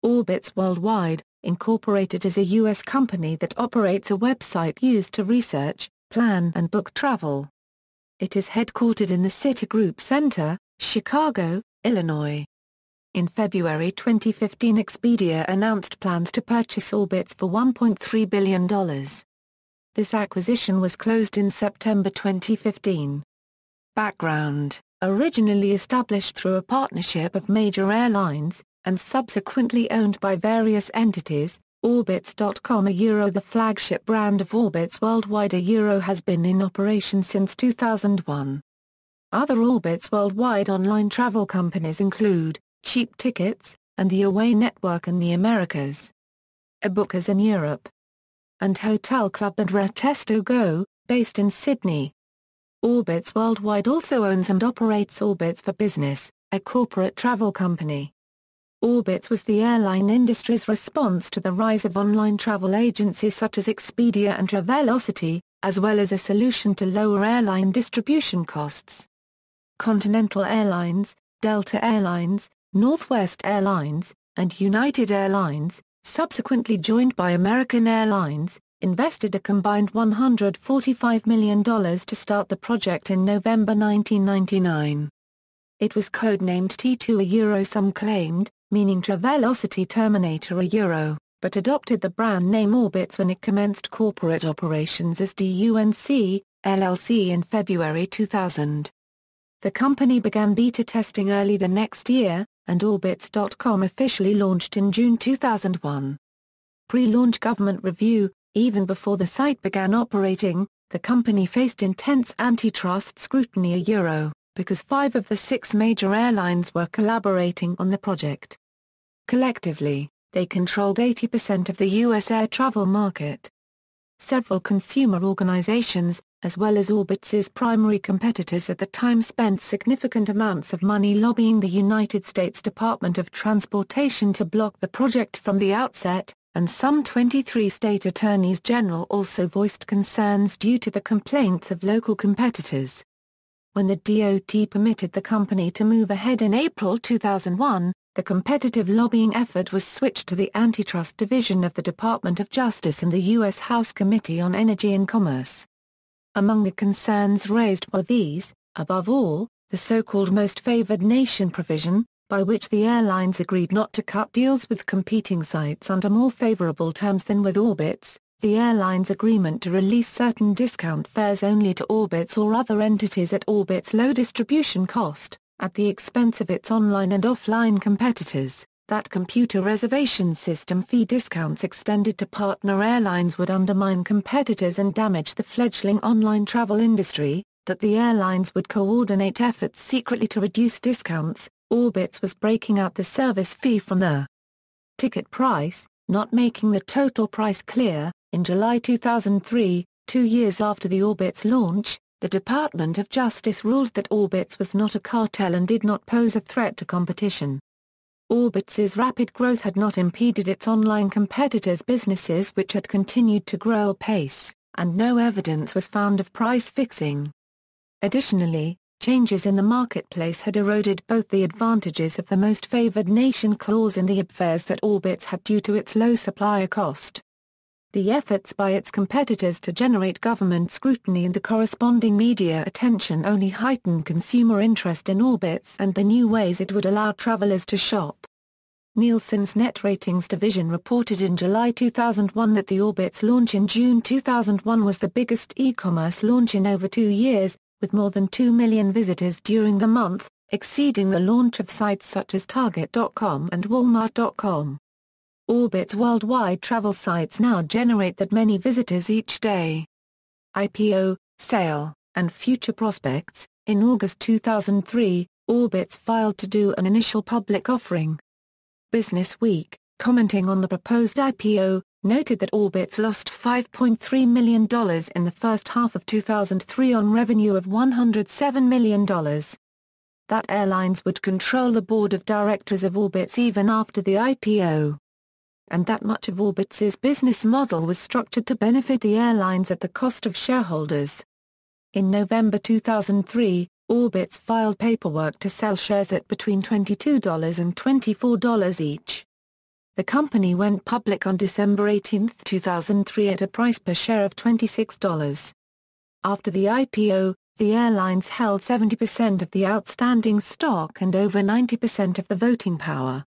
Orbitz Worldwide, Incorporated is a U.S. company that operates a website used to research, plan and book travel. It is headquartered in the Citigroup Center, Chicago, Illinois. In February 2015, Expedia announced plans to purchase Orbitz for $1.3 billion. This acquisition was closed in September 2015. Background: originally established through a partnership of major airlines, and subsequently owned by various entities, Orbitz.com the flagship brand of Orbitz Worldwide has been in operation since 2001. Other Orbitz Worldwide online travel companies include Cheap Tickets, and the Away Network in the Americas, Abookers in Europe, and Hotel Club and Retesto Go, based in Sydney. Orbitz Worldwide also owns and operates Orbitz for Business, a corporate travel company. Orbitz was the airline industry's response to the rise of online travel agencies such as Expedia and Travelocity, as well as a solution to lower airline distribution costs. Continental Airlines, Delta Airlines, Northwest Airlines, and United Airlines, subsequently joined by American Airlines, invested a combined $145 million to start the project in November 1999. It was codenamed T2 some claimed, meaning Travelocity Terminator but adopted the brand name Orbitz when it commenced corporate operations as DUNC, LLC in February 2000. The company began beta testing early the next year, and Orbitz.com officially launched in June 2001. Pre-launch government review: even before the site began operating, the company faced intense antitrust scrutiny because 5 of the 6 major airlines were collaborating on the project. Collectively, they controlled 80% of the U.S. air travel market. Several consumer organizations, as well as Orbitz's primary competitors at the time, spent significant amounts of money lobbying the United States Department of Transportation to block the project from the outset, and some 23 state attorneys general also voiced concerns due to the complaints of local competitors. When the DOT permitted the company to move ahead in April 2001, the competitive lobbying effort was switched to the Antitrust Division of the Department of Justice and the U.S. House Committee on Energy and Commerce. Among the concerns raised were these: above all, the so-called most favored nation provision, by which the airlines agreed not to cut deals with competing sites under more favorable terms than with Orbitz, the airline's agreement to release certain discount fares only to Orbitz or other entities at Orbitz's low distribution cost, at the expense of its online and offline competitors, that computer reservation system fee discounts extended to partner airlines would undermine competitors and damage the fledgling online travel industry, that the airlines would coordinate efforts secretly to reduce discounts. Orbitz was breaking out the service fee from the ticket price, not making the total price clear. In July 2003, 2 years after the Orbitz launch, the Department of Justice ruled that Orbitz was not a cartel and did not pose a threat to competition. Orbitz's rapid growth had not impeded its online competitors' businesses, which had continued to grow apace, and no evidence was found of price fixing. Additionally, changes in the marketplace had eroded both the advantages of the most favored nation clause and the fares that Orbitz had due to its low supplier cost. The efforts by its competitors to generate government scrutiny and the corresponding media attention only heightened consumer interest in Orbitz and the new ways it would allow travelers to shop. Nielsen's Net Ratings division reported in July 2001 that the Orbitz launch in June 2001 was the biggest e-commerce launch in over 2 years, with more than 2 million visitors during the month, exceeding the launch of sites such as Target.com and Walmart.com. Orbitz Worldwide travel sites now generate that many visitors each day. IPO, sale, and future prospects. In August 2003, Orbitz filed to do an initial public offering. Business Week, commenting on the proposed IPO, noted that Orbitz lost $5.3 million in the first half of 2003 on revenue of $107 million. That airlines would control the board of directors of Orbitz even after the IPO. And that much of Orbitz's business model was structured to benefit the airlines at the cost of shareholders. In November 2003, Orbitz filed paperwork to sell shares at between $22 and $24 each. The company went public on December 18, 2003 at a price per share of $26. After the IPO, the airlines held 70% of the outstanding stock and over 90% of the voting power.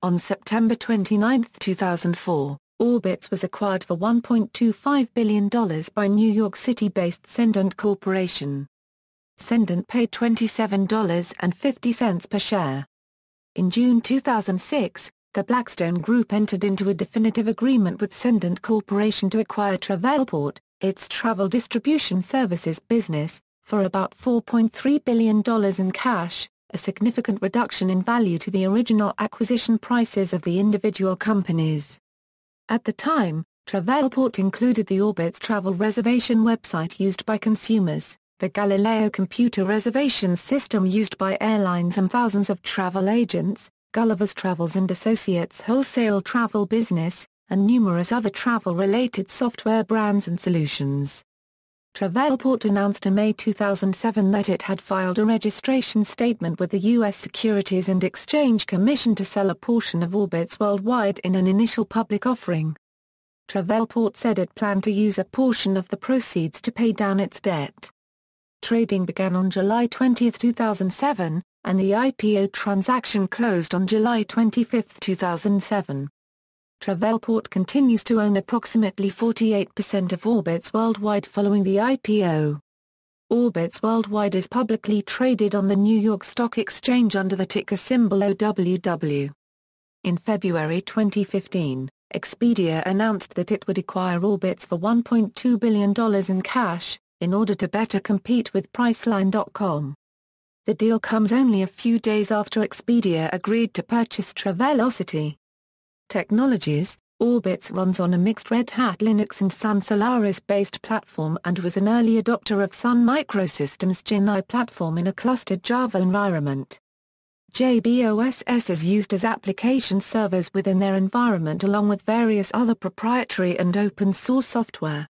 On September 29, 2004, Orbitz was acquired for $1.25 billion by New York City-based Cendant Corporation. Cendant paid $27.50 per share. In June 2006, the Blackstone Group entered into a definitive agreement with Cendant Corporation to acquire Travelport, its travel distribution services business, for about $4.3 billion in cash, a significant reduction in value to the original acquisition prices of the individual companies. At the time, Travelport included the Orbitz travel reservation website used by consumers, the Galileo computer reservations system used by airlines and thousands of travel agents, Gulliver's Travels and Associates wholesale travel business, and numerous other travel-related software brands and solutions. Travelport announced in May 2007 that it had filed a registration statement with the U.S. Securities and Exchange Commission to sell a portion of Orbitz Worldwide in an initial public offering. Travelport said it planned to use a portion of the proceeds to pay down its debt. Trading began on July 20, 2007, and the IPO transaction closed on July 25, 2007. Travelport continues to own approximately 48% of Orbitz Worldwide following the IPO. Orbitz Worldwide is publicly traded on the New York Stock Exchange under the ticker symbol OWW. In February 2015, Expedia announced that it would acquire Orbitz for $1.2 billion in cash, in order to better compete with Priceline.com. The deal comes only a few days after Expedia agreed to purchase Travelocity Technologies. Orbitz runs on a mixed Red Hat Linux and Sun Solaris-based platform and was an early adopter of Sun Microsystems' Genii platform in a clustered Java environment. JBOSS is used as application servers within their environment along with various other proprietary and open-source software.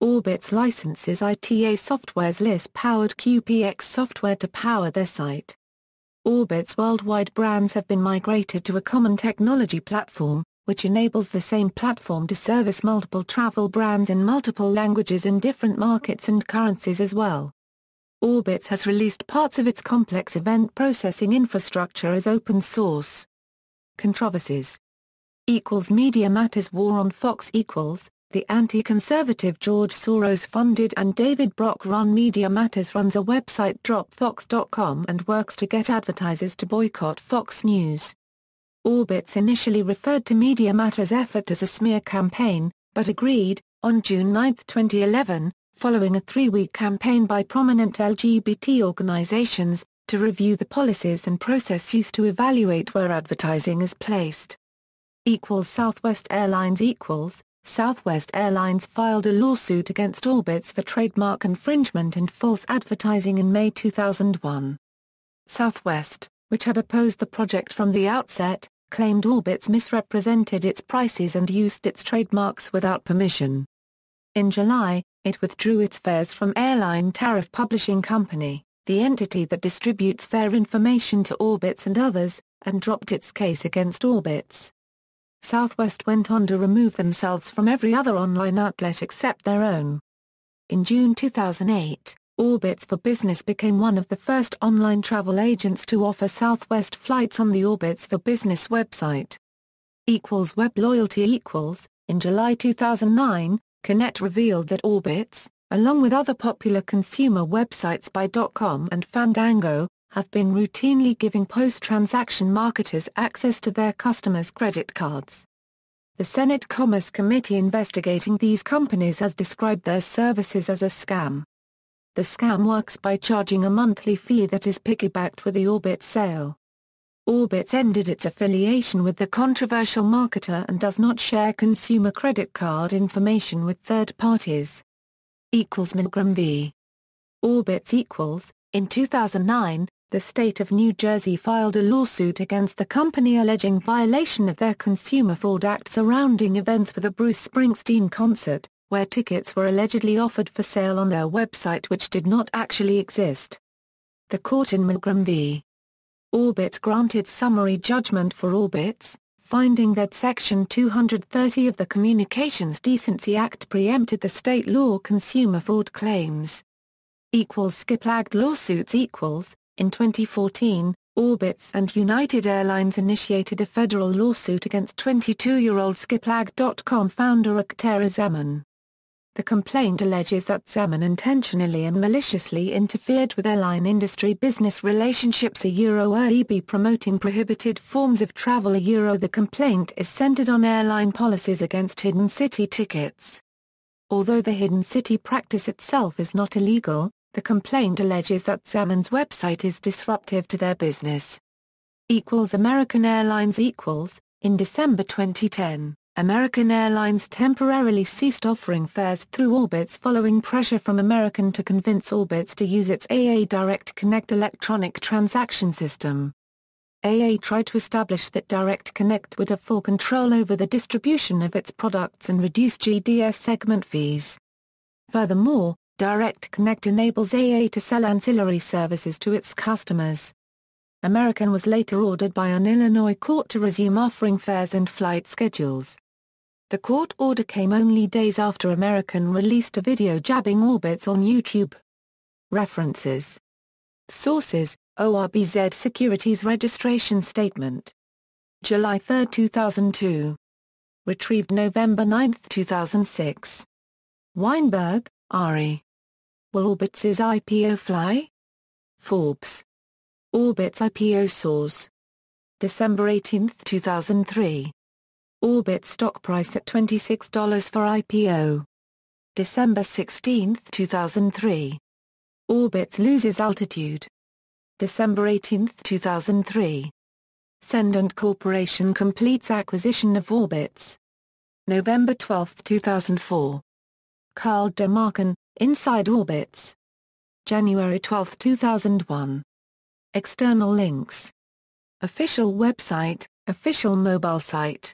Orbitz licenses ITA Software's Lisp-powered QPX software to power their site. Orbitz Worldwide brands have been migrated to a common technology platform, which enables the same platform to service multiple travel brands in multiple languages in different markets and currencies as well. Orbitz has released parts of its complex event processing infrastructure as open source. Controversies. Media Matters War on Fox. The anti-conservative George Soros-funded and David Brock-run Media Matters runs a website dropfox.com and works to get advertisers to boycott Fox News. Orbitz initially referred to Media Matters' effort as a smear campaign, but agreed, on June 9, 2011, following a 3-week campaign by prominent LGBT organizations, to review the policies and process used to evaluate where advertising is placed. Southwest Airlines. Southwest Airlines filed a lawsuit against Orbitz for trademark infringement and false advertising in May 2001. Southwest, which had opposed the project from the outset, claimed Orbitz misrepresented its prices and used its trademarks without permission. In July, it withdrew its fares from Airline Tariff Publishing Company, the entity that distributes fare information to Orbitz and others, and dropped its case against Orbitz. Southwest went on to remove themselves from every other online outlet except their own. In June 2008, Orbitz for Business became one of the first online travel agents to offer Southwest flights on the Orbitz for Business website. Web loyalty. In July 2009, Connect revealed that Orbitz, along with other popular consumer websites Buy.com and Fandango, have been routinely giving post-transaction marketers access to their customers' credit cards. The Senate Commerce Committee investigating these companies has described their services as a scam. The scam works by charging a monthly fee that is piggybacked with the Orbitz sale. Orbitz ended its affiliation with the controversial marketer and does not share consumer credit card information with third parties. Milgram v. Orbitz. In 2009, the state of New Jersey filed a lawsuit against the company alleging violation of their Consumer Fraud Act surrounding events with a Bruce Springsteen concert, where tickets were allegedly offered for sale on their website which did not actually exist. The court in Milgram v. Orbitz granted summary judgment for Orbitz, finding that Section 230 of the Communications Decency Act preempted the state law consumer fraud claims. Skiplagged lawsuits. In 2014, Orbitz and United Airlines initiated a federal lawsuit against 22-year-old Skiplagged.com founder Oktara Zeman. The complaint alleges that Zeman intentionally and maliciously interfered with airline industry business relationships by promoting prohibited forms of travel. The complaint is centered on airline policies against hidden city tickets. Although the hidden city practice itself is not illegal, the complaint alleges that Zeman's website is disruptive to their business. American Airlines. In December 2010, American Airlines temporarily ceased offering fares through Orbitz following pressure from American to convince Orbitz to use its AA Direct Connect electronic transaction system. AA tried to establish that Direct Connect would have full control over the distribution of its products and reduce GDS segment fees. Furthermore, Direct Connect enables AA to sell ancillary services to its customers. American was later ordered by an Illinois court to resume offering fares and flight schedules. The court order came only days after American released a video jabbing Orbitz on YouTube. References. Sources: ORBZ Securities Registration Statement. July 3, 2002. Retrieved November 9, 2006. Weinberg, Ari. Will Orbitz's IPO fly? Forbes. Orbitz IPO soars. December 18, 2003. Orbitz stock price at $26 for IPO. December 16, 2003. Orbitz loses altitude. December 18, 2003. Cendant Corporation completes acquisition of Orbitz. November 12, 2004. Carl DeMarcan, Inside Orbitz. January 12, 2001. External links. Official website, official mobile site.